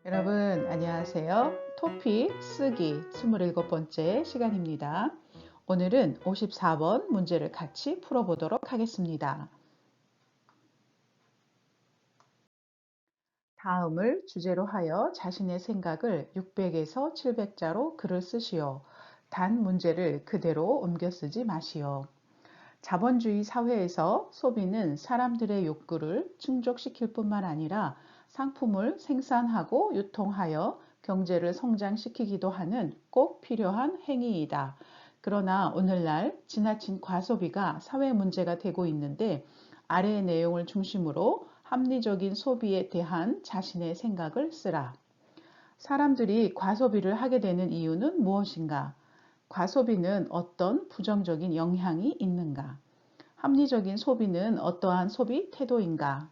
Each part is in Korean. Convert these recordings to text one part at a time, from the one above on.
여러분 안녕하세요. 토픽 쓰기 27번째 시간입니다. 오늘은 54번 문제를 같이 풀어보도록 하겠습니다. 다음을 주제로 하여 자신의 생각을 600에서 700자로 글을 쓰시오. 단 문제를 그대로 옮겨 쓰지 마시오. 자본주의 사회에서 소비는 사람들의 욕구를 충족시킬 뿐만 아니라 상품을 생산하고 유통하여 경제를 성장시키기도 하는 꼭 필요한 행위이다. 그러나 오늘날 지나친 과소비가 사회 문제가 되고 있는데 아래의 내용을 중심으로 합리적인 소비에 대한 자신의 생각을 쓰라. 사람들이 과소비를 하게 되는 이유는 무엇인가? 과소비는 어떤 부정적인 영향이 있는가? 합리적인 소비는 어떠한 소비 태도인가?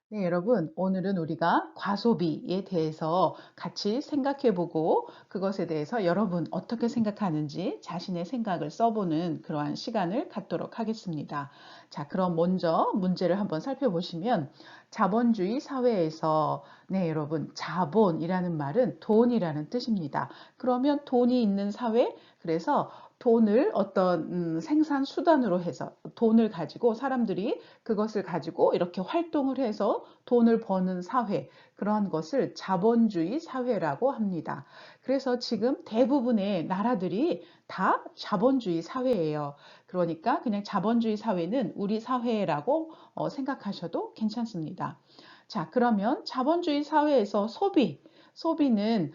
네, 여러분, 오늘은 우리가 과소비에 대해서 같이 생각해 보고 그것에 대해서 여러분 어떻게 생각하는지 자신의 생각을 써보는 그러한 시간을 갖도록 하겠습니다. 자, 그럼 먼저 문제를 한번 살펴보시면 자본주의 사회에서 네, 여러분, 자본이라는 말은 돈이라는 뜻입니다. 그러면 돈이 있는 사회, 그래서 돈을 어떤 생산 수단으로 해서 돈을 가지고 사람들이 그것을 가지고 이렇게 활동을 해서 돈을 버는 사회, 그러한 것을 자본주의 사회라고 합니다. 그래서 지금 대부분의 나라들이 다 자본주의 사회예요. 그러니까 그냥 자본주의 사회는 우리 사회라고 생각하셔도 괜찮습니다. 자, 그러면 자본주의 사회에서 소비는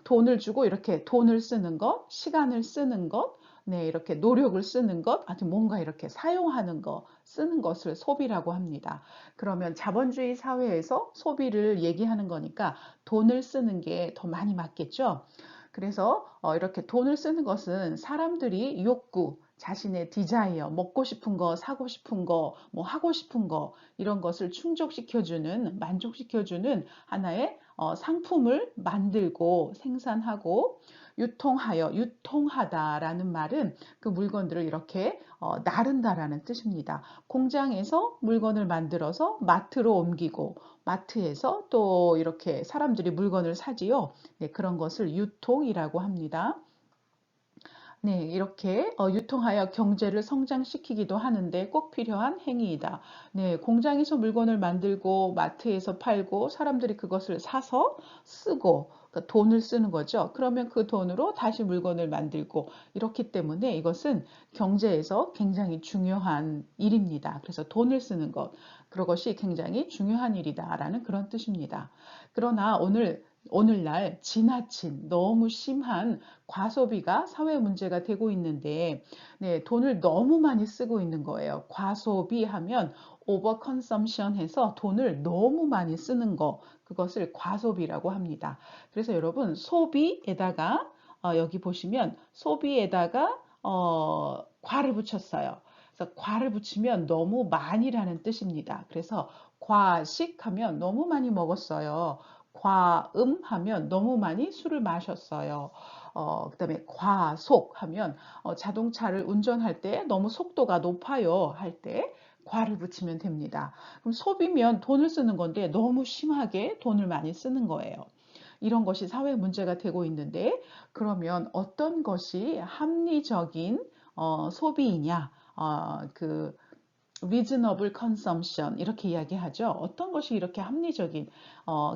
돈을 주고 이렇게 돈을 쓰는 것, 시간을 쓰는 것, 네, 이렇게 노력을 쓰는 것, 아주 뭔가 이렇게 사용하는 거, 쓰는 것을 소비라고 합니다. 그러면 자본주의 사회에서 소비를 얘기하는 거니까 돈을 쓰는 게 더 많이 맞겠죠? 그래서 이렇게 돈을 쓰는 것은 사람들이 욕구, 자신의 디자이어, 먹고 싶은 거, 사고 싶은 거, 뭐 하고 싶은 거, 이런 것을 충족시켜주는, 만족시켜주는 하나의 상품을 만들고 생산하고 유통하다라는 말은 그 물건들을 이렇게 나른다라는 뜻입니다. 공장에서 물건을 만들어서 마트로 옮기고 마트에서 또 이렇게 사람들이 물건을 사지요. 네, 그런 것을 유통이라고 합니다. 네, 이렇게 유통하여 경제를 성장시키기도 하는데 꼭 필요한 행위이다. 네, 공장에서 물건을 만들고 마트에서 팔고 사람들이 그것을 사서 쓰고 그러니까 돈을 쓰는 거죠. 그러면 그 돈으로 다시 물건을 만들고 이렇기 때문에 이것은 경제에서 굉장히 중요한 일입니다. 그래서 돈을 쓰는 것, 그것이 굉장히 중요한 일이다라는 그런 뜻입니다. 그러나 오늘날 지나친 너무 심한 과소비가 사회 문제가 되고 있는데, 네, 돈을 너무 많이 쓰고 있는 거예요. 과소비하면 오버 컨섬션 해서 돈을 너무 많이 쓰는 거, 그것을 과소비라고 합니다. 그래서 여러분, 소비에다가, 여기 보시면 소비에다가, 과를 붙였어요. 그래서 과를 붙이면 너무 많이라는 뜻입니다. 그래서 과식하면 너무 많이 먹었어요. 과음하면 너무 많이 술을 마셨어요. 그다음에 과속하면 자동차를 운전할 때 너무 속도가 높아요 할 때 과를 붙이면 됩니다. 그럼 소비면 돈을 쓰는 건데 너무 심하게 돈을 많이 쓰는 거예요. 이런 것이 사회 문제가 되고 있는데 그러면 어떤 것이 합리적인 소비이냐? 그 reasonable consumption 이렇게 이야기하죠. 어떤 것이 이렇게 합리적인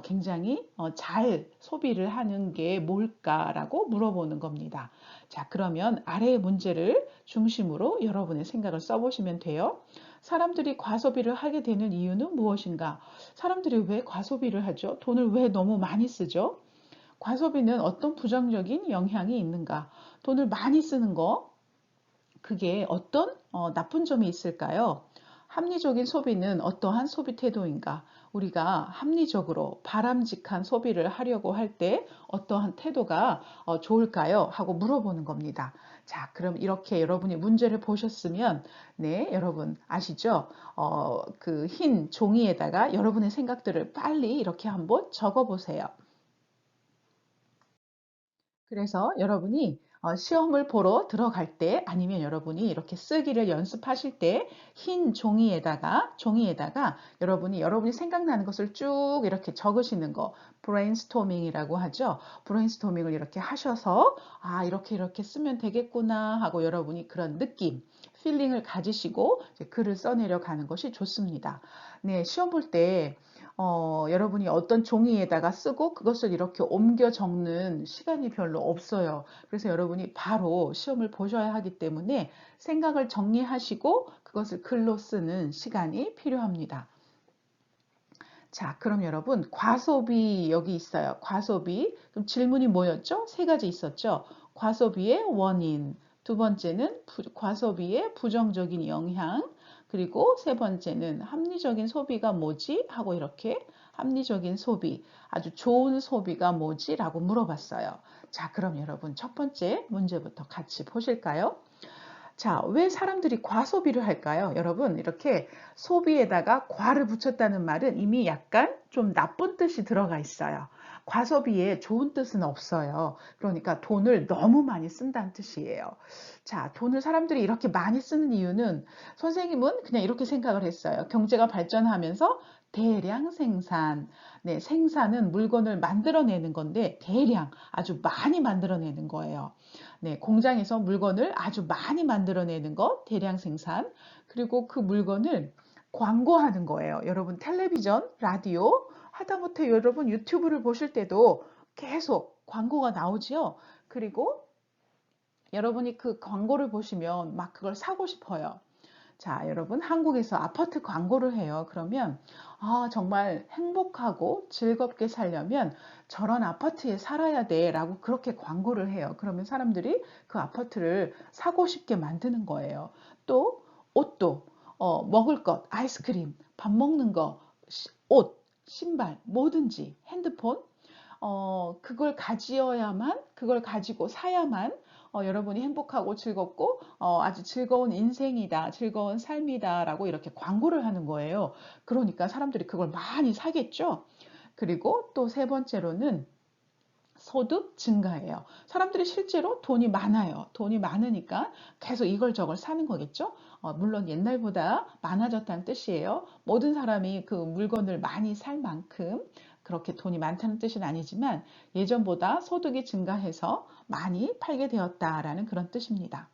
굉장히 잘 소비를 하는 게 뭘까라고 물어보는 겁니다. 자, 그러면 아래의 문제를 중심으로 여러분의 생각을 써보시면 돼요. 사람들이 과소비를 하게 되는 이유는 무엇인가? 사람들이 왜 과소비를 하죠? 돈을 왜 너무 많이 쓰죠? 과소비는 어떤 부정적인 영향이 있는가? 돈을 많이 쓰는 거, 그게 어떤 나쁜 점이 있을까요? 합리적인 소비는 어떠한 소비 태도인가? 우리가 합리적으로 바람직한 소비를 하려고 할 때 어떠한 태도가 좋을까요? 하고 물어보는 겁니다. 자, 그럼 이렇게 여러분이 문제를 보셨으면, 네, 여러분 아시죠? 그 흰 종이에다가 여러분의 생각들을 빨리 이렇게 한번 적어 보세요. 그래서 여러분이 시험을 보러 들어갈 때 아니면 여러분이 이렇게 쓰기를 연습하실 때 흰 종이에다가 여러분이 생각나는 것을 쭉 이렇게 적으시는 거 브레인스토밍이라고 하죠. 브레인스토밍을 이렇게 하셔서 아, 이렇게 쓰면 되겠구나 하고 여러분이 그런 느낌, 필링을 가지시고 이제 글을 써내려 가는 것이 좋습니다. 네, 시험 볼 때 여러분이 어떤 종이에다가 쓰고 그것을 이렇게 옮겨 적는 시간이 별로 없어요. 그래서 여러분이 바로 시험을 보셔야 하기 때문에 생각을 정리하시고 그것을 글로 쓰는 시간이 필요합니다. 자, 그럼 여러분, 과소비 여기 있어요. 과소비. 그럼 질문이 뭐였죠? 세 가지 있었죠. 과소비의 원인. 두 번째는 과소비의 부정적인 영향. 그리고 세 번째는 합리적인 소비가 뭐지? 하고 이렇게 합리적인 소비, 아주 좋은 소비가 뭐지? 라고 물어봤어요. 자, 그럼 여러분 첫 번째 문제부터 같이 보실까요? 자, 왜 사람들이 과소비를 할까요? 여러분, 이렇게 소비에다가 과를 붙였다는 말은 이미 약간 좀 나쁜 뜻이 들어가 있어요. 과소비에 좋은 뜻은 없어요. 그러니까 돈을 너무 많이 쓴다는 뜻이에요. 자, 돈을 사람들이 이렇게 많이 쓰는 이유는 선생님은 그냥 이렇게 생각을 했어요. 경제가 발전하면서 대량 생산. 네, 생산은 물건을 만들어내는 건데 대량, 아주 많이 만들어내는 거예요. 네, 공장에서 물건을 아주 많이 만들어내는 것, 대량 생산. 그리고 그 물건을 광고하는 거예요. 여러분, 텔레비전, 라디오, 하다못해 여러분 유튜브를 보실 때도 계속 광고가 나오지요. 그리고 여러분이 그 광고를 보시면 막 그걸 사고 싶어요. 자, 여러분, 한국에서 아파트 광고를 해요. 그러면, 아, 정말 행복하고 즐겁게 살려면 저런 아파트에 살아야 돼. 라고 그렇게 광고를 해요. 그러면 사람들이 그 아파트를 사고 싶게 만드는 거예요. 또, 옷도, 먹을 것, 아이스크림, 밥 먹는 거, 옷, 신발, 뭐든지, 핸드폰, 그걸 가지고 사야만 여러분이 행복하고 즐겁고 아주 즐거운 인생이다, 즐거운 삶이다라고 이렇게 광고를 하는 거예요. 그러니까 사람들이 그걸 많이 사겠죠. 그리고 또 세 번째로는 소득 증가예요. 사람들이 실제로 돈이 많아요. 돈이 많으니까 계속 이걸 저걸 사는 거겠죠. 물론 옛날보다 많아졌다는 뜻이에요. 모든 사람이 그 물건을 많이 살 만큼 그렇게 돈이 많다는 뜻은 아니지만 예전보다 소득이 증가해서 많이 팔게 되었다라는 그런 뜻입니다.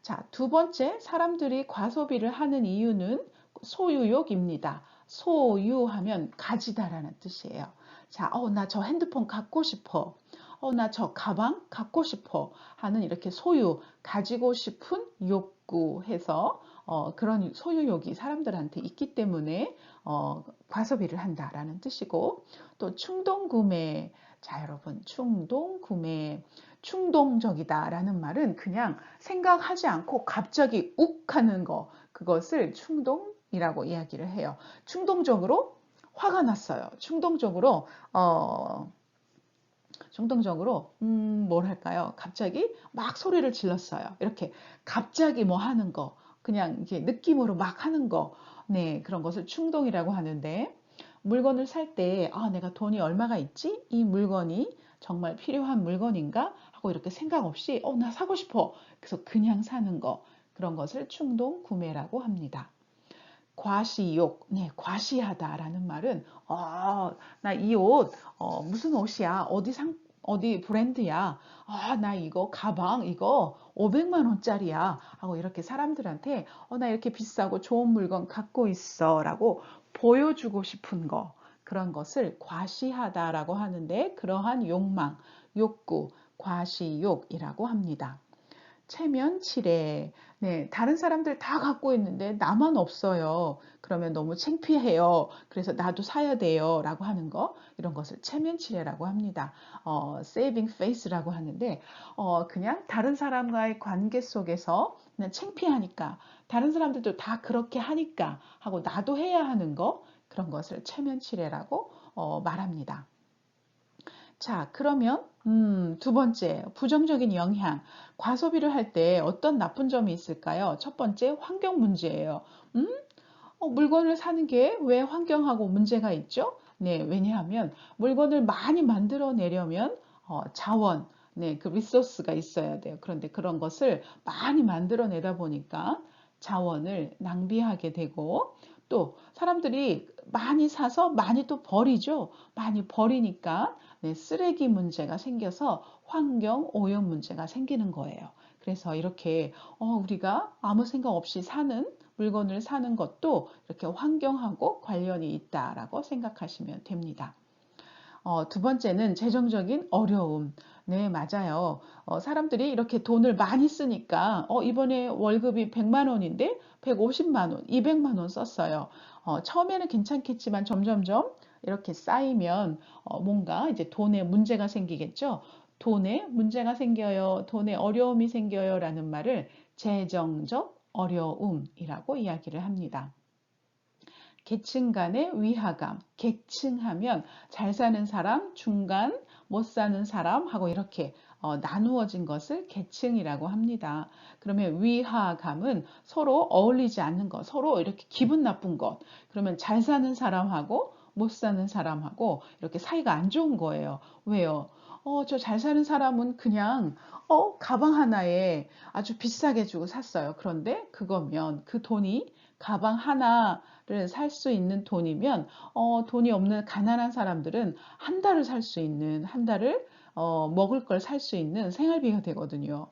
자, 두 번째, 사람들이 과소비를 하는 이유는 소유욕입니다. 소유하면 가지다라는 뜻이에요. 자, 나 저 핸드폰 갖고 싶어. 나 저 가방 갖고 싶어. 하는 이렇게 가지고 싶은 욕구해서 그런 소유욕이 사람들한테 있기 때문에 과소비를 한다라는 뜻이고 또 충동 구매. 자, 여러분, 충동 구매. 충동적이다라는 말은 그냥 생각하지 않고 갑자기 욱 하는 거, 그것을 충동이라고 이야기를 해요. 충동적으로 화가 났어요. 뭐랄까요? 갑자기 막 소리를 질렀어요. 이렇게 갑자기 뭐 하는 거, 그냥 이렇게 느낌으로 막 하는 거, 네, 그런 것을 충동이라고 하는데, 물건을 살 때, 아, 내가 돈이 얼마가 있지? 이 물건이 정말 필요한 물건인가? 하고 이렇게 생각 없이, 나 사고 싶어. 그래서 그냥 사는 거, 그런 것을 충동 구매라고 합니다. 과시욕, 네, 과시하다라는 말은, 나 이 옷, 무슨 옷이야? 어디 브랜드야? 나 이거 가방, 이거 500만 원짜리야. 하고 이렇게 사람들한테, 나 이렇게 비싸고 좋은 물건 갖고 있어. 라고 보여주고 싶은 거. 그런 것을 과시하다라고 하는데, 그러한 욕망, 욕구, 과시욕이라고 합니다. 체면치레. 네, 다른 사람들 다 갖고 있는데 나만 없어요. 그러면 너무 창피해요. 그래서 나도 사야 돼요. 라고 하는 거, 이런 것을 체면치레라고 합니다. saving face라고 하는데, 그냥 다른 사람과의 관계 속에서 그냥 창피하니까, 다른 사람들도 다 그렇게 하니까 하고 나도 해야 하는 거, 그런 것을 체면치레라고 말합니다. 자, 그러면 두 번째, 부정적인 영향. 과소비를 할 때 어떤 나쁜 점이 있을까요? 첫 번째, 환경 문제예요. 음? 물건을 사는 게 왜 환경하고 문제가 있죠? 네, 왜냐하면 물건을 많이 만들어내려면 자원, 네, 그 리소스가 있어야 돼요. 그런데 그런 것을 많이 만들어내다 보니까 자원을 낭비하게 되고 또 사람들이 많이 사서 많이 또 버리죠. 많이 버리니까 네, 쓰레기 문제가 생겨서 환경 오염 문제가 생기는 거예요. 그래서 이렇게 우리가 아무 생각 없이 사는 물건을 사는 것도 이렇게 환경하고 관련이 있다라고 생각하시면 됩니다. 두 번째는 재정적인 어려움. 네, 맞아요. 사람들이 이렇게 돈을 많이 쓰니까, 이번에 월급이 100만 원인데 150만 원, 200만 원 썼어요. 처음에는 괜찮겠지만 점점점 이렇게 쌓이면 뭔가 이제 돈에 문제가 생기겠죠. 돈에 문제가 생겨요. 돈에 어려움이 생겨요. 라는 말을 재정적 어려움이라고 이야기를 합니다. 계층 간의 위화감, 계층하면 잘 사는 사람, 중간, 못 사는 사람하고 이렇게 나누어진 것을 계층이라고 합니다. 그러면 위화감은 서로 어울리지 않는 것, 서로 이렇게 기분 나쁜 것. 그러면 잘 사는 사람하고 못 사는 사람하고 이렇게 사이가 안 좋은 거예요. 왜요? 저 잘 사는 사람은 그냥 가방 하나에 아주 비싸게 주고 샀어요. 그런데 그거면 그 돈이 가방 하나를 살 수 있는 돈이면 돈이 없는 가난한 사람들은 한 달을 살 수 있는 한 달을 먹을 걸 살 수 있는 생활비가 되거든요.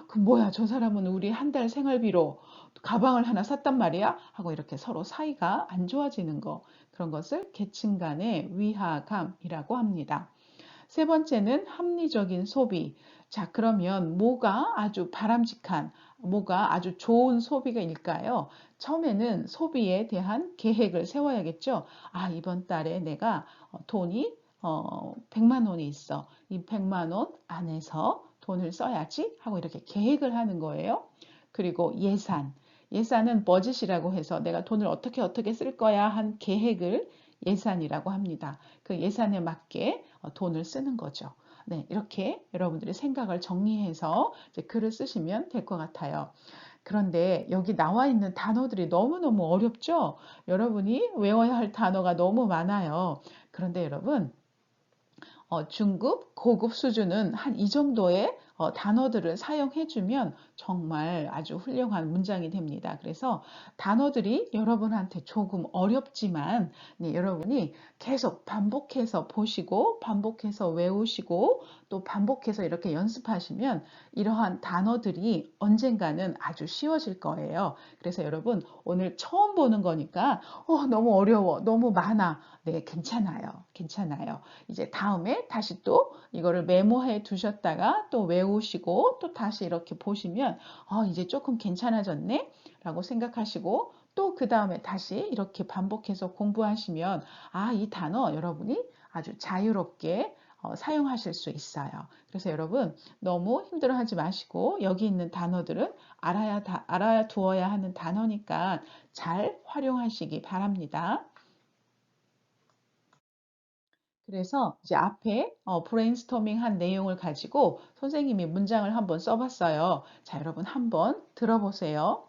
그 뭐야 저 사람은 우리 한 달 생활비로 가방을 하나 샀단 말이야 하고 이렇게 서로 사이가 안 좋아지는 거 그런 것을 계층 간의 위화감이라고 합니다. 세 번째는 합리적인 소비. 자, 그러면 뭐가 아주 바람직한, 뭐가 아주 좋은 소비가일까요? 처음에는 소비에 대한 계획을 세워야겠죠. 아, 이번 달에 내가 돈이 100만 원이 있어. 이 100만 원 안에서 돈을 써야지 하고 이렇게 계획을 하는 거예요. 그리고 예산. 예산은 버짓이라고 해서 내가 돈을 어떻게 쓸 거야 한 계획을 예산이라고 합니다. 그 예산에 맞게 돈을 쓰는 거죠. 네, 이렇게 여러분들이 생각을 정리해서 이제 글을 쓰시면 될 것 같아요. 그런데 여기 나와 있는 단어들이 너무너무 어렵죠? 여러분이 외워야 할 단어가 너무 많아요. 그런데 여러분, 중급, 고급 수준은 한 이 정도의 단어들을 사용해주면 정말 아주 훌륭한 문장이 됩니다. 그래서 단어들이 여러분한테 조금 어렵지만 네, 여러분이 계속 반복해서 보시고 반복해서 외우시고 또 반복해서 이렇게 연습하시면 이러한 단어들이 언젠가는 아주 쉬워질 거예요. 그래서 여러분 오늘 처음 보는 거니까 너무 어려워, 너무 많아. 네, 괜찮아요. 괜찮아요. 이제 다음에 다시 또 이거를 메모해 두셨다가 또 외우시고 또 다시 이렇게 보시면 이제 조금 괜찮아졌네 라고 생각하시고 또 그 다음에 다시 이렇게 반복해서 공부하시면 이 단어 여러분이 아주 자유롭게 사용하실 수 있어요. 그래서 여러분 너무 힘들어하지 마시고 여기 있는 단어들은 알아야 두어야 하는 단어니까 잘 활용하시기 바랍니다. 그래서 이제 앞에 브레인스토밍 한 내용을 가지고 선생님이 문장을 한번 써봤어요. 자, 여러분 한번 들어보세요.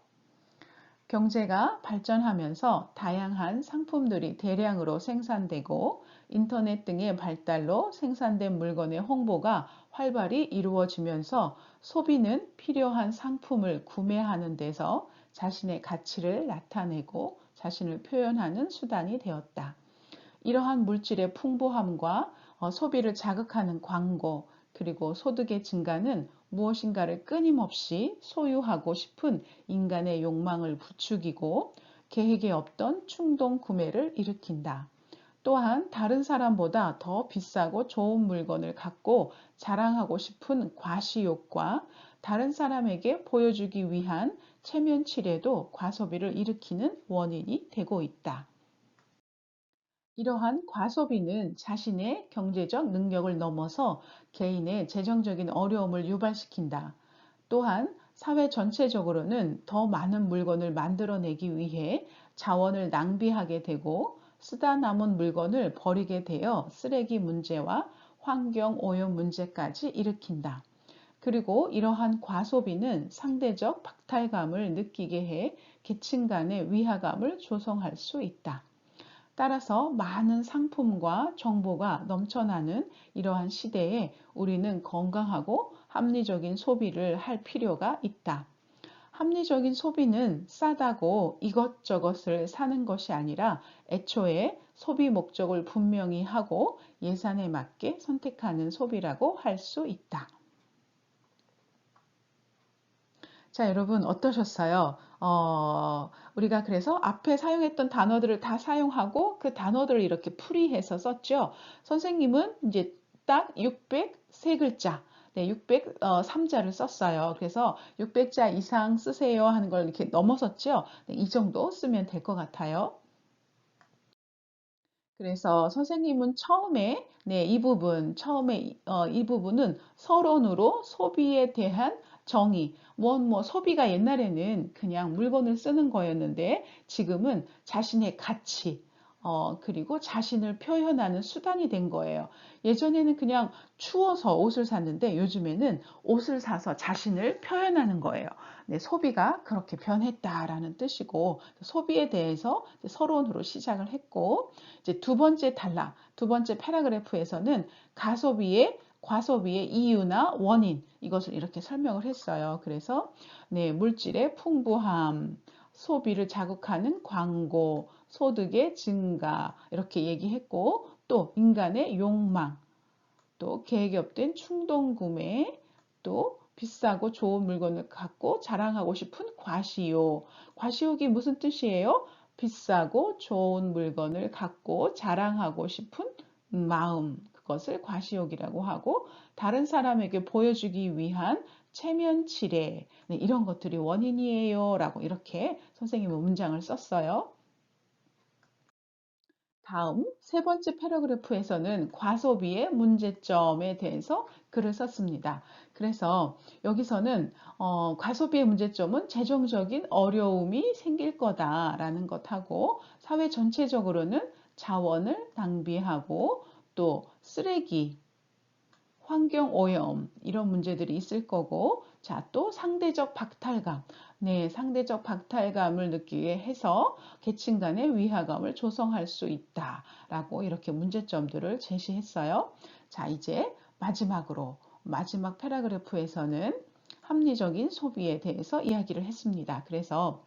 경제가 발전하면서 다양한 상품들이 대량으로 생산되고 인터넷 등의 발달로 생산된 물건의 홍보가 활발히 이루어지면서 소비는 필요한 상품을 구매하는 데서 자신의 가치를 나타내고 자신을 표현하는 수단이 되었다. 이러한 물질의 풍부함과 소비를 자극하는 광고, 그리고 소득의 증가는 무엇인가를 끊임없이 소유하고 싶은 인간의 욕망을 부추기고 계획에 없던 충동 구매를 일으킨다. 또한 다른 사람보다 더 비싸고 좋은 물건을 갖고 자랑하고 싶은 과시욕과 다른 사람에게 보여주기 위한 체면치레도 과소비를 일으키는 원인이 되고 있다. 이러한 과소비는 자신의 경제적 능력을 넘어서 개인의 재정적인 어려움을 유발시킨다. 또한 사회 전체적으로는 더 많은 물건을 만들어내기 위해 자원을 낭비하게 되고 쓰다 남은 물건을 버리게 되어 쓰레기 문제와 환경 오염 문제까지 일으킨다. 그리고 이러한 과소비는 상대적 박탈감을 느끼게 해 계층 간의 위화감을 조성할 수 있다. 따라서 많은 상품과 정보가 넘쳐나는 이러한 시대에 우리는 건강하고 합리적인 소비를 할 필요가 있다. 합리적인 소비는 싸다고 이것저것을 사는 것이 아니라 애초에 소비 목적을 분명히 하고 예산에 맞게 선택하는 소비라고 할 수 있다. 자, 여러분 어떠셨어요? 우리가 그래서 앞에 사용했던 단어들을 다 사용하고 그 단어들을 이렇게 풀이해서 썼죠. 선생님은 이제 딱 603글자, 네, 603자를 썼어요. 그래서 600자 이상 쓰세요 하는 걸 이렇게 넘어섰죠. 네, 이 정도 쓰면 될 것 같아요. 그래서 선생님은 처음에 네, 이 부분 처음에 이 부분은 서론으로 소비에 대한 정의, 뭐 소비가 옛날에는 그냥 물건을 쓰는 거였는데 지금은 자신의 가치, 그리고 자신을 표현하는 수단이 된 거예요. 예전에는 그냥 추워서 옷을 샀는데 요즘에는 옷을 사서 자신을 표현하는 거예요. 네, 소비가 그렇게 변했다라는 뜻이고 소비에 대해서 서론으로 시작을 했고 이제 두 번째 단락, 두 번째 패러그래프에서는 가소비의 과소비의 이유나 원인 이것을 이렇게 설명을 했어요. 그래서 네, 물질의 풍부함, 소비를 자극하는 광고, 소득의 증가 이렇게 얘기했고 또 인간의 욕망, 또 계획업된 충동 구매, 또 비싸고 좋은 물건을 갖고 자랑하고 싶은 과시욕. 과시욕이 무슨 뜻이에요? 비싸고 좋은 물건을 갖고 자랑하고 싶은 마음. 그것을 과시욕이라고 하고 다른 사람에게 보여주기 위한 체면치레. 네, 이런 것들이 원인이에요. 라고 이렇게 선생님은 문장을 썼어요. 다음 세 번째 패러그래프에서는 과소비의 문제점에 대해서 글을 썼습니다. 그래서 여기서는 과소비의 문제점은 재정적인 어려움이 생길 거다라는 것하고 사회 전체적으로는 자원을 낭비하고 또 쓰레기, 환경 오염 이런 문제들이 있을 거고 자, 또 상대적 박탈감. 네, 상대적 박탈감을 느끼게 해서 계층 간의 위화감을 조성할 수 있다라고 이렇게 문제점들을 제시했어요. 자, 이제 마지막으로 마지막 패러그래프에서는 합리적인 소비에 대해서 이야기를 했습니다. 그래서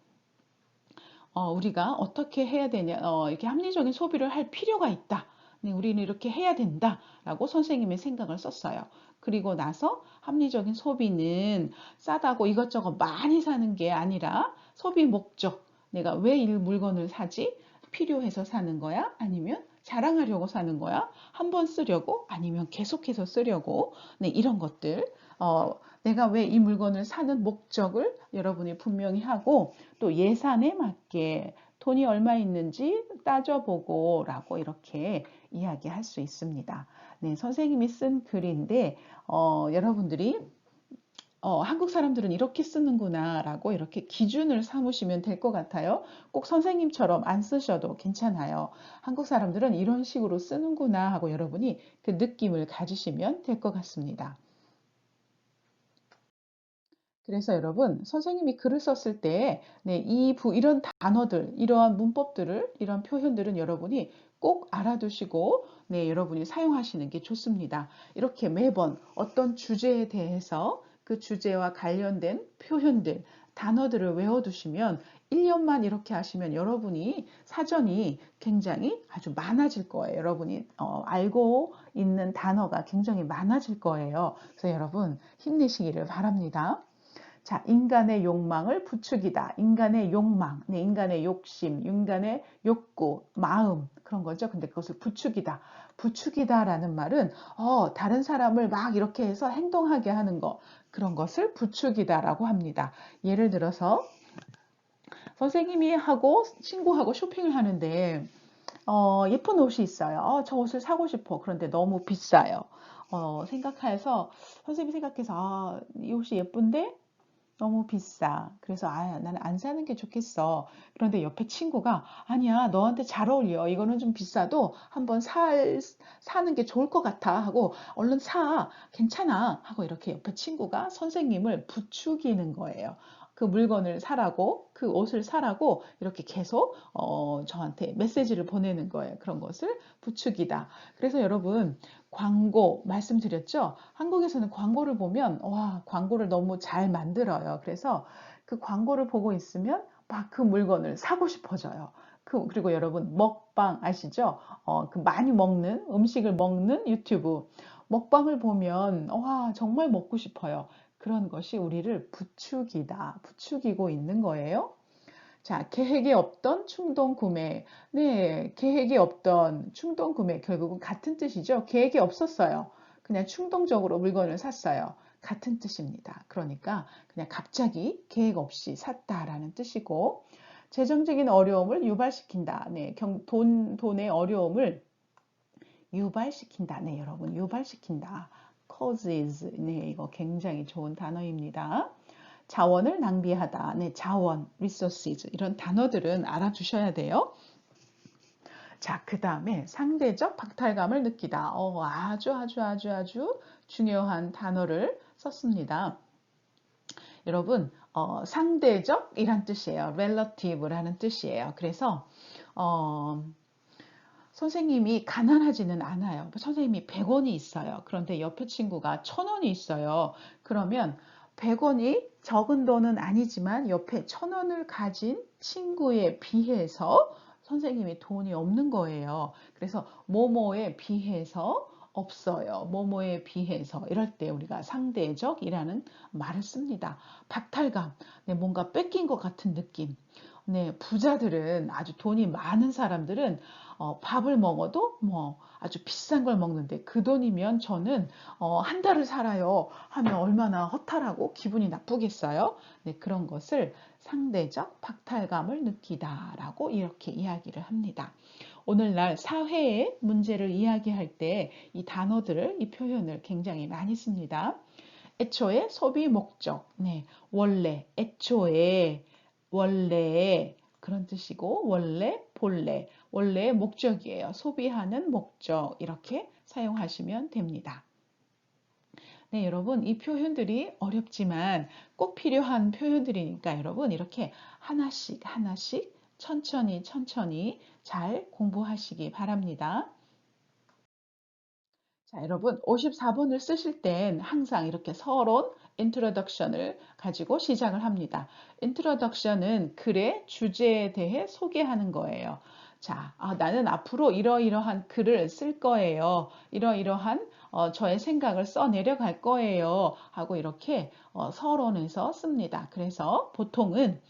우리가 어떻게 해야 되냐, 이렇게 합리적인 소비를 할 필요가 있다. 네, 우리는 이렇게 해야 된다라고 선생님의 생각을 썼어요. 그리고 나서 합리적인 소비는 싸다고 이것저것 많이 사는 게 아니라 소비 목적, 내가 왜 이 물건을 사지? 필요해서 사는 거야? 아니면 자랑하려고 사는 거야? 한 번 쓰려고? 아니면 계속해서 쓰려고? 네, 이런 것들. 내가 왜 이 물건을 사는 목적을 여러분이 분명히 하고 또 예산에 맞게 돈이 얼마 있는지 따져보고 라고 이렇게 이야기할 수 있습니다. 네, 선생님이 쓴 글인데 여러분들이 한국 사람들은 이렇게 쓰는구나 라고 이렇게 기준을 삼으시면 될 것 같아요. 꼭 선생님처럼 안 쓰셔도 괜찮아요. 한국 사람들은 이런 식으로 쓰는구나 하고 여러분이 그 느낌을 가지시면 될 것 같습니다. 그래서 여러분, 선생님이 글을 썼을 때, 네, 이런 단어들, 이러한 문법들을, 이런 표현들은 여러분이 꼭 알아두시고, 네, 여러분이 사용하시는 게 좋습니다. 이렇게 매번 어떤 주제에 대해서 그 주제와 관련된 표현들, 단어들을 외워두시면 1년만 이렇게 하시면 여러분이 사전이 굉장히 아주 많아질 거예요. 여러분이 알고 있는 단어가 굉장히 많아질 거예요. 그래서 여러분 힘내시기를 바랍니다. 자, 인간의 욕망을 부추기다. 인간의 욕망, 네, 인간의 욕심, 인간의 욕구, 마음 그런 거죠. 근데 그것을 부추기다. 부추기다라는 말은 다른 사람을 막 이렇게 해서 행동하게 하는 거 그런 것을 부추기다라고 합니다. 예를 들어서 선생님이 하고 친구하고 쇼핑을 하는데 예쁜 옷이 있어요. 저 옷을 사고 싶어. 그런데 너무 비싸요. 생각해서 선생님이 생각해서 이 옷이 예쁜데 너무 비싸. 그래서 나는 안 사는 게 좋겠어. 그런데 옆에 친구가 아니야, 너한테 잘 어울려. 이거는 좀 비싸도 한번 사는 게 좋을 것 같아 하고 얼른 사. 괜찮아. 하고 이렇게 옆에 친구가 선생님을 부추기는 거예요. 그 물건을 사라고, 그 옷을 사라고 이렇게 계속 저한테 메시지를 보내는 거예요. 그런 것을 부추기다. 그래서 여러분 광고 말씀드렸죠? 한국에서는 광고를 보면 와, 광고를 너무 잘 만들어요. 그래서 그 광고를 보고 있으면 막 그 물건을 사고 싶어져요. 그리고 여러분 먹방 아시죠? 그 많이 먹는 음식을 먹는 유튜브 먹방을 보면 와, 정말 먹고 싶어요. 그런 것이 우리를 부추기고 있는 거예요. 자, 계획이 없던 충동 구매. 네, 계획이 없던 충동 구매. 결국은 같은 뜻이죠. 계획이 없었어요. 그냥 충동적으로 물건을 샀어요. 같은 뜻입니다. 그러니까 그냥 갑자기 계획 없이 샀다라는 뜻이고, 재정적인 어려움을 유발시킨다. 네, 돈의 어려움을 유발시킨다. 네, 여러분, 유발시킨다. causes. 네, 이거 굉장히 좋은 단어입니다. 자원을 낭비하다. 네, 자원, resources. 이런 단어들은 알아두셔야 돼요. 자, 그 다음에 상대적 박탈감을 느끼다. 아주 중요한 단어를 썼습니다. 여러분, 상대적이란 뜻이에요. relative라는 뜻이에요. 그래서, 선생님이 가난하지는 않아요. 선생님이 100원이 있어요. 그런데 옆에 친구가 1000원이 있어요. 그러면 100원이 적은 돈은 아니지만 옆에 1000원을 가진 친구에 비해서 선생님이 돈이 없는 거예요. 그래서 뭐뭐에 비해서 없어요. 뭐뭐에 비해서 이럴 때 우리가 상대적이라는 말을 씁니다. 박탈감, 네, 뭔가 뺏긴 것 같은 느낌. 네, 부자들은 아주 돈이 많은 사람들은 밥을 먹어도 뭐 아주 비싼 걸 먹는데 그 돈이면 저는 한 달을 살아요 하면 얼마나 허탈하고 기분이 나쁘겠어요. 네, 그런 것을 상대적 박탈감을 느끼다라고 이렇게 이야기를 합니다. 오늘날 사회의 문제를 이야기할 때 이 단어들을, 이 표현을 굉장히 많이 씁니다. 애초에 소비 목적, 네, 원래, 애초에, 원래의 그런 뜻이고, 원래, 본래, 원래의 목적이에요. 소비하는 목적, 이렇게 사용하시면 됩니다. 네, 여러분, 이 표현들이 어렵지만 꼭 필요한 표현들이니까 여러분, 이렇게 하나씩 천천히 잘 공부하시기 바랍니다. 자, 여러분, 54번을 쓰실 땐 항상 이렇게 서론, introduction을 가지고 시작을 합니다. introduction은 글의 주제에 대해 소개하는 거예요. 자, 나는 앞으로 이러이러한 글을 쓸 거예요. 이러이러한 저의 생각을 써 내려갈 거예요. 하고 이렇게 서론에서 씁니다. 그래서 보통은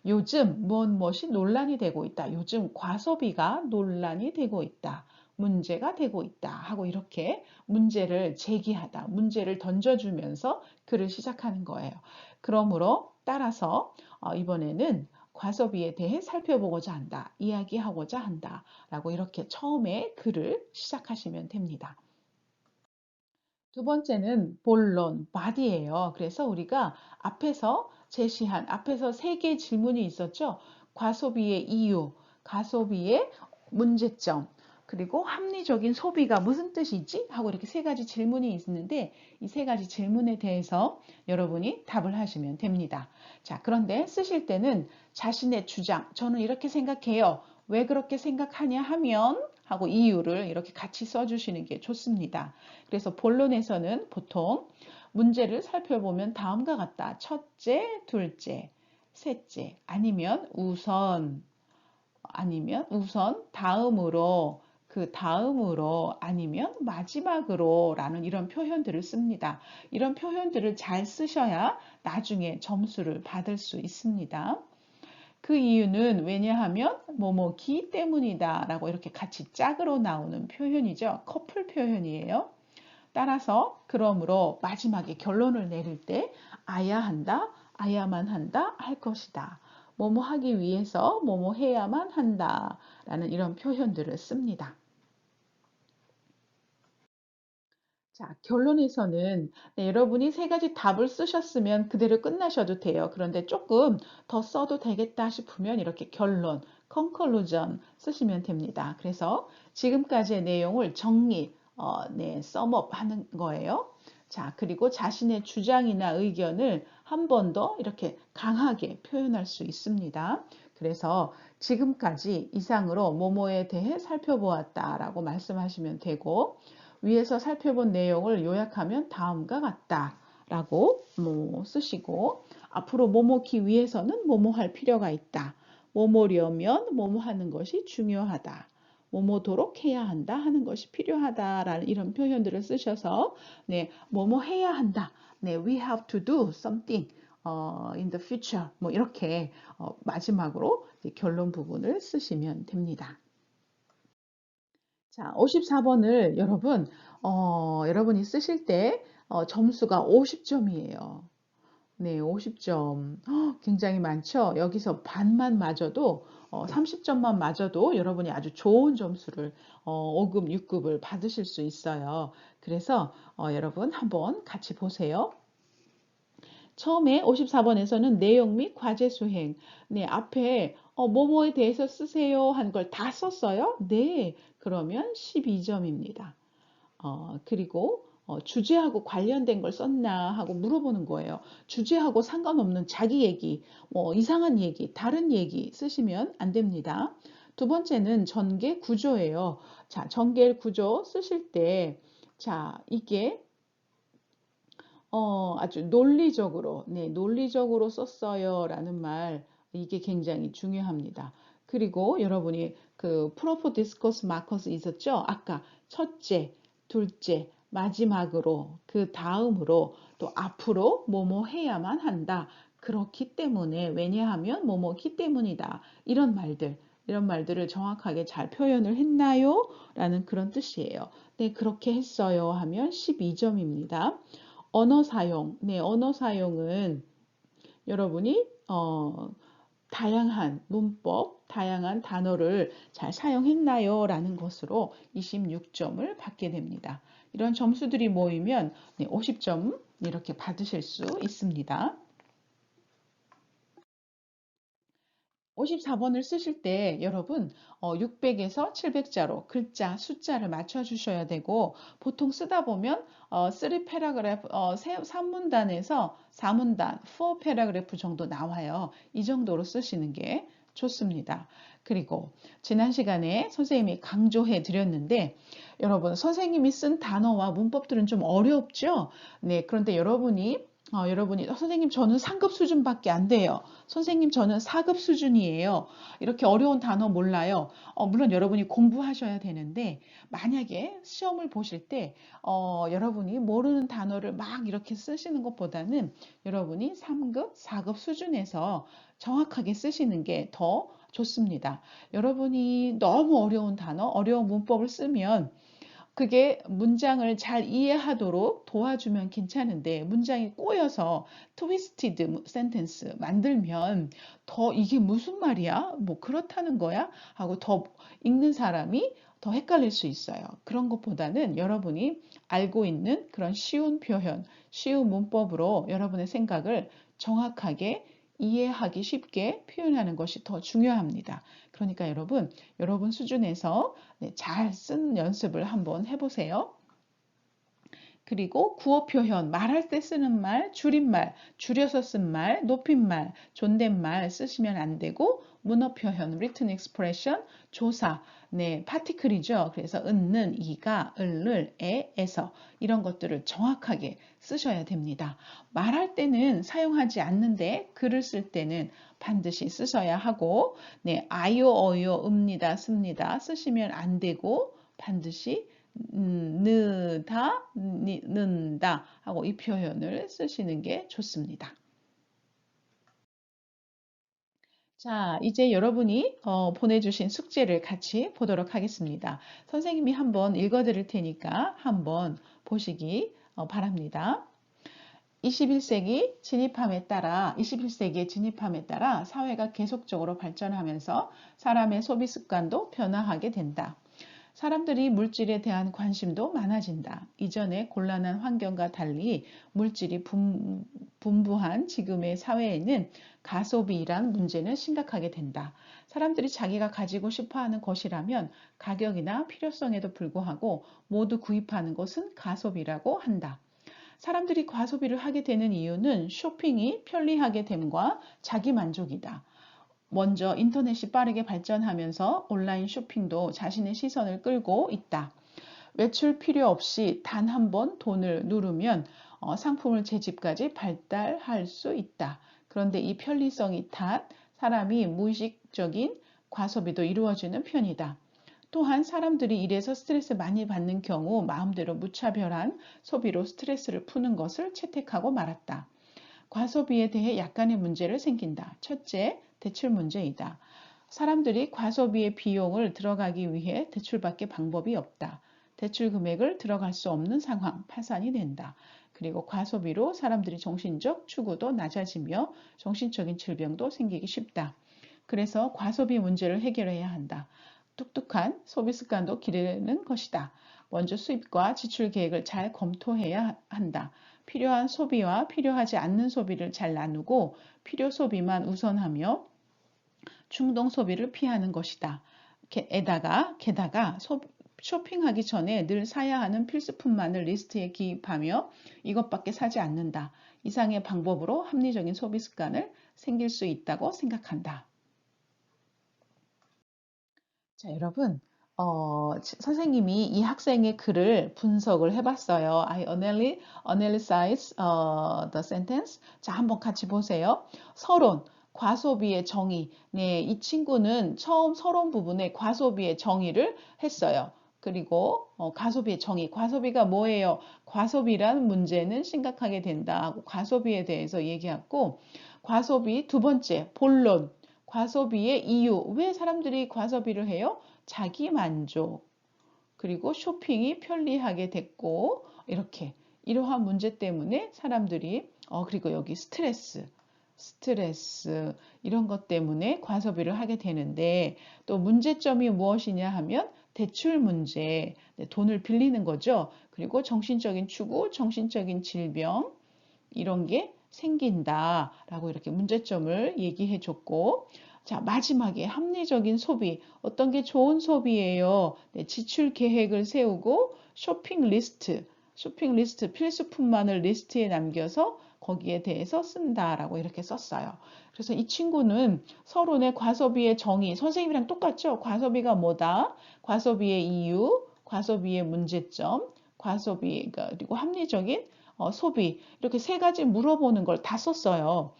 요즘 무엇이 논란이 되고 있다. 요즘 과소비가 논란이 되고 있다. 문제가 되고 있다 하고 이렇게 문제를 제기하다, 문제를 던져주면서 글을 시작하는 거예요. 그러므로 따라서 이번에는 과소비에 대해 살펴보고자 한다, 이야기하고자 한다 라고 이렇게 처음에 글을 시작하시면 됩니다. 두 번째는 본론, body예요. 그래서 우리가 앞에서 세 개의 질문이 있었죠. 과소비의 이유, 과소비의 문제점, 그리고 합리적인 소비가 무슨 뜻이지? 하고 이렇게 세 가지 질문이 있는데 이 세 가지 질문에 대해서 여러분이 답을 하시면 됩니다. 자, 그런데 쓰실 때는 자신의 주장, 저는 이렇게 생각해요. 왜 그렇게 생각하냐 하면 하고 이유를 이렇게 같이 써주시는 게 좋습니다. 그래서 본론에서는 보통 문제를 살펴보면 다음과 같다. 첫째, 둘째, 셋째, 아니면 우선, 다음으로, 그 다음으로, 아니면 마지막으로 라는 이런 표현들을 씁니다. 이런 표현들을 잘 쓰셔야 나중에 점수를 받을 수 있습니다. 그 이유는 왜냐하면 뭐뭐기 때문이다 라고 이렇게 같이 짝으로 나오는 표현이죠. 커플 표현이에요. 따라서 그러므로 마지막에 결론을 내릴 때 아야 한다, 아야만 한다, 할 것이다. 뭐뭐 하기 위해서 뭐뭐 해야만 한다 라는 이런 표현들을 씁니다. 자, 결론에서는 네, 여러분이 세 가지 답을 쓰셨으면 그대로 끝나셔도 돼요. 그런데 조금 더 써도 되겠다 싶으면 이렇게 결론, conclusion 쓰시면 됩니다. 그래서 지금까지의 내용을 네, sum up 하는 거예요. 자, 그리고 자신의 주장이나 의견을 한 번 더 이렇게 강하게 표현할 수 있습니다. 그래서 지금까지 이상으로 뭐뭐에 대해 살펴보았다라고 말씀하시면 되고, 위에서 살펴본 내용을 요약하면 다음과 같다라고 쓰시고, 앞으로 뭐뭐기 위해서는 뭐뭐 할 필요가 있다. 뭐뭐려면 뭐뭐 하는 것이 중요하다. 뭐뭐도록 해야 한다 하는 것이 필요하다라는 이런 표현들을 쓰셔서 네, 뭐뭐 해야 한다. 네, we have to do something in the future. 뭐 이렇게 마지막으로 결론 부분을 쓰시면 됩니다. 자, 54번을 여러분이 쓰실 때 점수가 50점이에요. 네, 50점. 굉장히 많죠? 여기서 반만 맞아도, 30점만 맞아도 여러분이 아주 좋은 점수를, 5급, 6급을 받으실 수 있어요. 그래서, 여러분 한번 같이 보세요. 처음에 54번에서는 내용 및 과제 수행. 네, 앞에, 뭐뭐에 대해서 쓰세요 한 걸 다 썼어요? 네, 그러면 12점입니다. 그리고 주제하고 관련된 걸 썼나 하고 물어보는 거예요. 주제하고 상관없는 자기 얘기, 이상한 얘기, 다른 얘기 쓰시면 안 됩니다. 두 번째는 전개 구조예요. 자, 전개 구조 쓰실 때, 자, 이게 아주 논리적으로, 네, 논리적으로 썼어요 라는 말, 이게 굉장히 중요합니다. 그리고 여러분이 그 프로포 디스커스 마커스 있었죠? 아까 첫째, 둘째, 마지막으로, 그 다음으로, 또 앞으로 뭐뭐 해야만 한다. 그렇기 때문에, 왜냐하면 뭐뭐기 때문이다. 이런 말들을 정확하게 잘 표현을 했나요? 라는 그런 뜻이에요. 네, 그렇게 했어요 하면 12점입니다. 언어 사용. 네, 언어 사용은 여러분이 다양한 문법, 다양한 단어를 잘 사용했나요? 라는 것으로 26점을 받게 됩니다. 이런 점수들이 모이면 50점 이렇게 받으실 수 있습니다. 54번을 쓰실 때 여러분 600에서 700자로 글자 숫자를 맞춰 주셔야 되고, 보통 쓰다 보면 3 패러그래프 3문단에서 4문단 4 패러그래프 정도 나와요. 이 정도로 쓰시는 게 좋습니다. 그리고 지난 시간에 선생님이 강조해 드렸는데, 여러분 선생님이 쓴 단어와 문법들은 좀 어렵죠? 네, 그런데 여러분이 선생님 저는 3급 수준밖에 안 돼요. 선생님 저는 4급 수준이에요. 이렇게 어려운 단어 몰라요. 물론 여러분이 공부하셔야 되는데, 만약에 시험을 보실 때 여러분이 모르는 단어를 막 이렇게 쓰시는 것보다는 여러분이 3급, 4급 수준에서 정확하게 쓰시는 게 더 좋습니다. 여러분이 너무 어려운 단어, 어려운 문법을 쓰면 그게 문장을 잘 이해하도록 도와주면 괜찮은데, 문장이 꼬여서 트위스티드 센텐스 만들면 더 이게 무슨 말이야? 뭐 그렇다는 거야? 하고 더 읽는 사람이 더 헷갈릴 수 있어요. 그런 것보다는 여러분이 알고 있는 그런 쉬운 표현, 쉬운 문법으로 여러분의 생각을 정확하게 이해하기 쉽게 표현하는 것이 더 중요합니다. 그러니까 여러분 수준에서 잘 쓴 연습을 한번 해보세요. 그리고 구어 표현, 말할 때 쓰는 말, 줄임말, 줄여서 쓴 말, 높임말, 존댓말 쓰시면 안 되고, 문어 표현, written expression, 조사, 네, 파티클이죠. 그래서 은는, 이가, 을을, 에서 이런 것들을 정확하게 쓰셔야 됩니다. 말할 때는 사용하지 않는데 글을 쓸 때는 반드시 쓰셔야 하고, 네, 아요, 어요, 읍니다, 씁니다 쓰시면 안 되고, 반드시 느다, 는다 하고 이 표현을 쓰시는 게 좋습니다. 자, 이제 여러분이 보내주신 숙제를 같이 보도록 하겠습니다. 선생님이 한번 읽어드릴 테니까 한번 보시기 바랍니다. 21세기에 진입함에 따라 사회가 계속적으로 발전하면서 사람의 소비 습관도 변화하게 된다. 사람들이 물질에 대한 관심도 많아진다. 이전의 곤란한 환경과 달리 물질이 분부한 지금의 사회에는 가소비란 문제는 심각하게 된다. 사람들이 자기가 가지고 싶어 하는 것이라면 가격이나 필요성에도 불구하고 모두 구입하는 것은 가소비라고 한다. 사람들이 과소비를 하게 되는 이유는 쇼핑이 편리하게 됨과 자기 만족이다. 먼저 인터넷이 빠르게 발전하면서 온라인 쇼핑도 자신의 시선을 끌고 있다. 외출 필요 없이 단 한 번 돈을 누르면 상품을 제 집까지 발달할 수 있다. 그런데 이 편리성이 탓 사람이 무의식적인 과소비도 이루어지는 편이다. 또한 사람들이 일에서 스트레스 많이 받는 경우 마음대로 무차별한 소비로 스트레스를 푸는 것을 채택하고 말았다. 과소비에 대해 약간의 문제를 생긴다. 첫째, 대출 문제이다. 사람들이 과소비의 비용을 들어가기 위해 대출밖에 방법이 없다. 대출 금액을 들어갈 수 없는 상황, 파산이 된다. 그리고 과소비로 사람들이 정신적 추구도 낮아지며 정신적인 질병도 생기기 쉽다. 그래서 과소비 문제를 해결해야 한다. 똑똑한 소비 습관도 기르는 것이다. 먼저 수입과 지출 계획을 잘 검토해야 한다. 필요한 소비와 필요하지 않는 소비를 잘 나누고 필요 소비만 우선하며 충동 소비를 피하는 것이다. 게다가 쇼핑하기 전에 늘 사야 하는 필수품만을 리스트에 기입하며 이것밖에 사지 않는다. 이상의 방법으로 합리적인 소비 습관을 생길 수 있다고 생각한다. 자, 여러분, 선생님이 이 학생의 글을 분석을 해봤어요. I analyze the sentence. 자, 한번 같이 보세요. 서론, 과소비의 정의. 네, 이 친구는 처음 서론 부분에 과소비의 정의를 했어요. 그리고 과소비의 정의. 과소비가 뭐예요? 과소비란 문제는 심각하게 된다 하고 과소비에 대해서 얘기했고, 과소비 두 번째, 본론. 과소비의 이유. 왜 사람들이 과소비를 해요? 자기 만족. 그리고 쇼핑이 편리하게 됐고, 이렇게. 이러한 문제 때문에 사람들이, 그리고 여기 스트레스, 이런 것 때문에 과소비를 하게 되는데, 또 문제점이 무엇이냐 하면 대출 문제, 돈을 빌리는 거죠. 그리고 정신적인 추구, 정신적인 질병, 이런 게 생긴다라고 이렇게 문제점을 얘기해 줬고, 자, 마지막에 합리적인 소비. 어떤 게 좋은 소비예요? 네, 지출 계획을 세우고 쇼핑 리스트, 필수품만을 리스트에 남겨서 거기에 대해서 쓴다라고 이렇게 썼어요. 그래서 이 친구는 서론의 과소비의 정의, 선생님이랑 똑같죠? 과소비가 뭐다? 과소비의 이유, 과소비의 문제점, 과소비, 그리고 합리적인 소비 이렇게 세 가지 물어보는 걸 다 썼어요.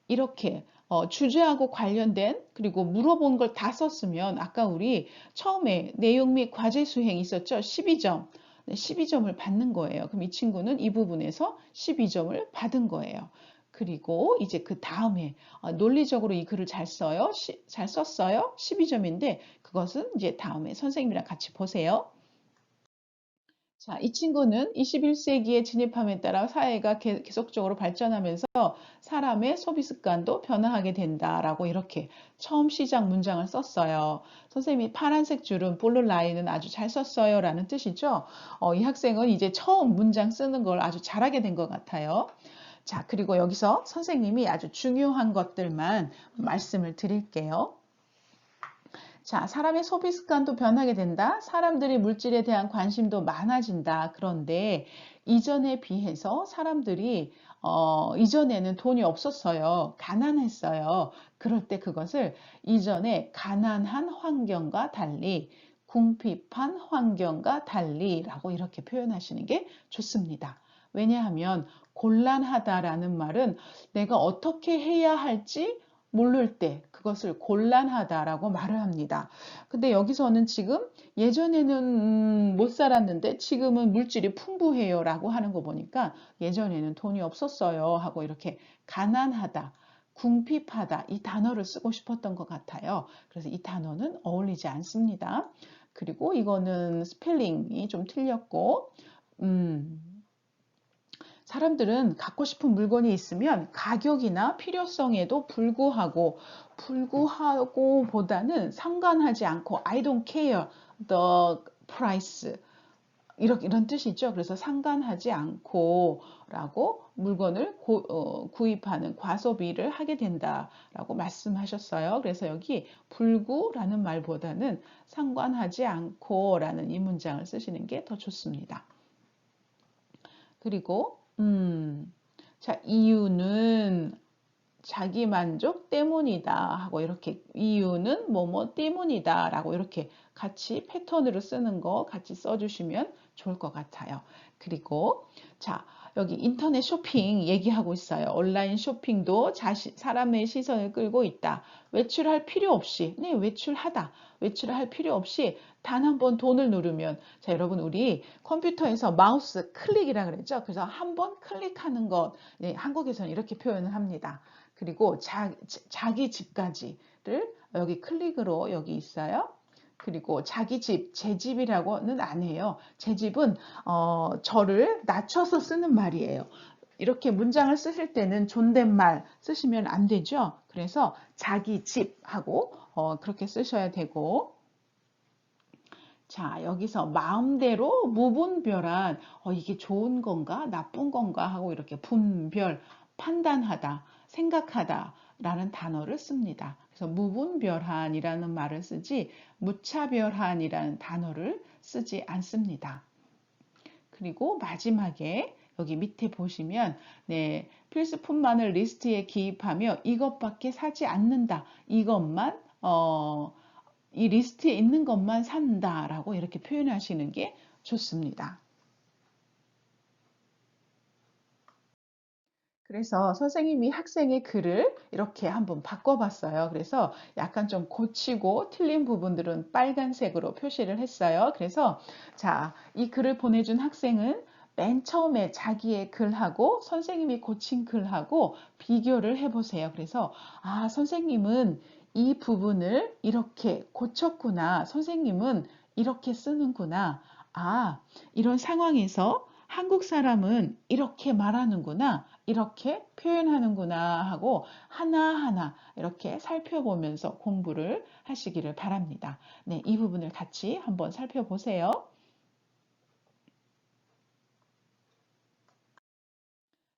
이렇게 주제하고 관련된 그리고 물어본 걸 다 썼으면 아까 우리 처음에 내용 및 과제 수행 있었죠? 12점. 12점을 받는 거예요. 그럼 이 친구는 이 부분에서 12점을 받은 거예요. 그리고 이제 그 다음에 논리적으로 이 글을 잘 써요. 잘 썼어요. 12점인데 그것은 이제 다음에 선생님이랑 같이 보세요. 자, 이 친구는 21세기에 진입함에 따라 사회가 계속적으로 발전하면서 사람의 소비 습관도 변화하게 된다라고 이렇게 처음 시작 문장을 썼어요. 선생님이 파란색 줄은 볼록 라인은 아주 잘 썼어요 라는 뜻이죠. 이 학생은 이제 처음 문장 쓰는 걸 아주 잘하게 된 것 같아요. 자, 그리고 여기서 선생님이 아주 중요한 것들만 말씀을 드릴게요. 자, 사람의 소비 습관도 변하게 된다. 사람들이 물질에 대한 관심도 많아진다. 그런데 이전에 비해서 사람들이 이전에는 돈이 없었어요. 가난했어요. 그럴 때 그것을 이전에 가난한 환경과 달리 궁핍한 환경과 달리라고 이렇게 표현하시는 게 좋습니다. 왜냐하면 곤란하다라는 말은 내가 어떻게 해야 할지 모를 때 그것을 곤란하다라고 말을 합니다. 근데 여기서는 지금 예전에는 못 살았는데 지금은 물질이 풍부해요 라고 하는 거 보니까 예전에는 돈이 없었어요 하고 이렇게 가난하다, 궁핍하다 이 단어를 쓰고 싶었던 것 같아요. 그래서 이 단어는 어울리지 않습니다. 그리고 이거는 스펠링이 좀 틀렸고 사람들은 갖고 싶은 물건이 있으면 가격이나 필요성에도 불구하고 보다는 상관하지 않고 I don't care the price 이런 뜻이죠. 그래서 상관하지 않고 라고 물건을 구입하는 과소비를 하게 된다라고 말씀하셨어요. 그래서 여기 불구라는 말보다는 상관하지 않고 라는 이 문장을 쓰시는 게 더 좋습니다. 그리고 자, 이유는 자기 만족 때문이다 하고 이렇게 이유는 뭐뭐 때문이다 라고 이렇게 같이 패턴으로 쓰는 거 같이 써주시면 좋을 것 같아요. 그리고 자, 여기 인터넷 쇼핑 얘기하고 있어요. 온라인 쇼핑도 사람의 시선을 끌고 있다. 외출할 필요 없이, 네, 외출할 필요 없이 단 한 번 돈을 누르면, 자, 여러분, 우리 컴퓨터에서 마우스 클릭이라 그랬죠? 그래서 한 번 클릭하는 것, 네, 한국에서는 이렇게 표현을 합니다. 그리고 자기 집까지를 여기 클릭으로 여기 있어요. 그리고 자기 집, 제 집이라고는 안 해요. 제 집은 저를 낮춰서 쓰는 말이에요. 이렇게 문장을 쓰실 때는 존댓말 쓰시면 안 되죠. 그래서 자기 집하고 그렇게 쓰셔야 되고, 자, 여기서 마음대로 무분별한 이게 좋은 건가 나쁜 건가 하고 이렇게 분별, 판단하다, 생각하다 라는 단어를 씁니다. 그래서 무분별한이라는 말을 쓰지 무차별한이라는 단어를 쓰지 않습니다. 그리고 마지막에 여기 밑에 보시면 네, 필수품만을 리스트에 기입하며 이것밖에 사지 않는다. 이것만 이 리스트에 있는 것만 산다라고 이렇게 표현하시는 게 좋습니다. 그래서 선생님이 학생의 글을 이렇게 한번 바꿔봤어요. 그래서 약간 좀 고치고 틀린 부분들은 빨간색으로 표시를 했어요. 그래서 자, 이 글을 보내준 학생은 맨 처음에 자기의 글하고 선생님이 고친 글하고 비교를 해보세요. 그래서 아, 선생님은 이 부분을 이렇게 고쳤구나. 선생님은 이렇게 쓰는구나. 아, 이런 상황에서 한국 사람은 이렇게 말하는구나. 이렇게 표현하는구나 하고 하나하나 이렇게 살펴보면서 공부를 하시기를 바랍니다. 네, 이 부분을 같이 한번 살펴보세요.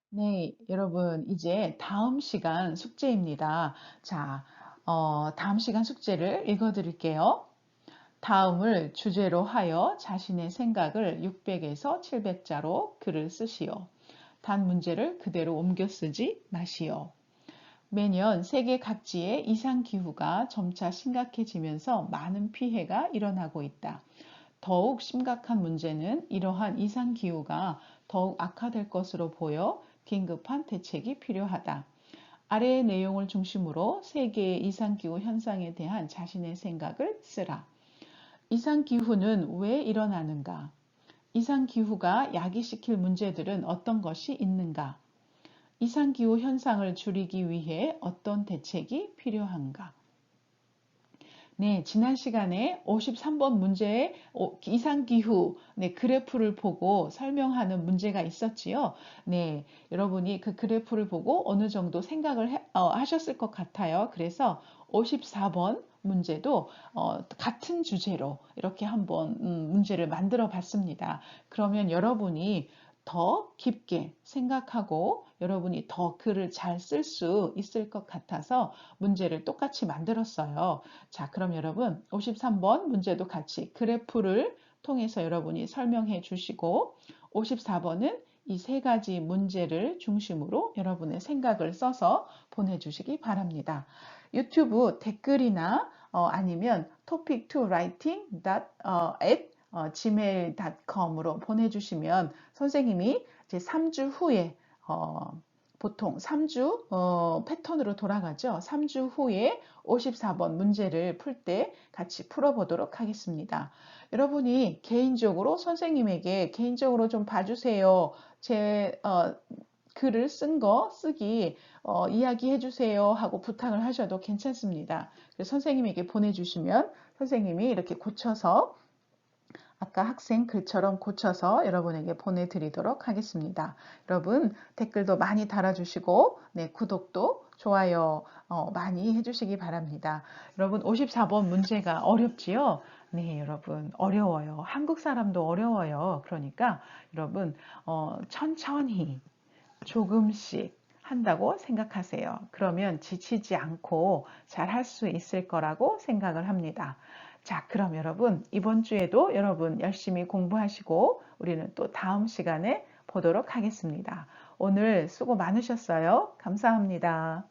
네, 여러분, 이제 다음 시간 숙제입니다. 자, 다음 시간 숙제를 읽어드릴게요. 다음을 주제로 하여 자신의 생각을 600에서 700자로 글을 쓰시오. 단 문제를 그대로 옮겨 쓰지 마시오. 매년 세계 각지의 이상기후가 점차 심각해지면서 많은 피해가 일어나고 있다. 더욱 심각한 문제는 이러한 이상기후가 더욱 악화될 것으로 보여 긴급한 대책이 필요하다. 아래의 내용을 중심으로 세계의 이상기후 현상에 대한 자신의 생각을 쓰라. 이상기후는 왜 일어나는가? 이상기후가 야기시킬 문제들은 어떤 것이 있는가? 이상기후 현상을 줄이기 위해 어떤 대책이 필요한가? 네, 지난 시간에 53번 문제의 이상기후 네, 그래프를 보고 설명하는 문제가 있었지요. 네, 여러분이 그 그래프를 보고 어느 정도 생각을 하셨을 것 같아요. 그래서 54번 문제도 같은 주제로 이렇게 한번 문제를 만들어 봤습니다. 그러면 여러분이 더 깊게 생각하고 여러분이 더 글을 잘 쓸 수 있을 것 같아서 문제를 똑같이 만들었어요. 자, 그럼 여러분 53번 문제도 같이 그래프를 통해서 여러분이 설명해 주시고 54번은 이 세 가지 문제를 중심으로 여러분의 생각을 써서 보내주시기 바랍니다. 유튜브 댓글이나 아니면 topic2writing.at gmail.com으로 보내주시면 선생님이 이제 3주 후에 보통 3주 패턴으로 돌아가죠. 3주 후에 54번 문제를 풀 때 같이 풀어보도록 하겠습니다. 여러분이 개인적으로 선생님에게 개인적으로 좀 봐주세요. 제 글을 쓴 거 쓰기 이야기해 주세요 하고 부탁을 하셔도 괜찮습니다. 그래서 선생님에게 보내주시면 선생님이 이렇게 고쳐서 아까 학생 글처럼 고쳐서 여러분에게 보내드리도록 하겠습니다. 여러분 댓글도 많이 달아주시고 네, 구독도 좋아요 많이 해주시기 바랍니다. 여러분 54번 문제가 어렵지요? 네, 여러분 어려워요. 한국 사람도 어려워요. 그러니까 여러분 천천히 조금씩 한다고 생각하세요. 그러면 지치지 않고 잘 할 수 있을 거라고 생각을 합니다. 자, 그럼 여러분, 이번 주에도 여러분 열심히 공부하시고 우리는 또 다음 시간에 보도록 하겠습니다. 오늘 수고 많으셨어요. 감사합니다.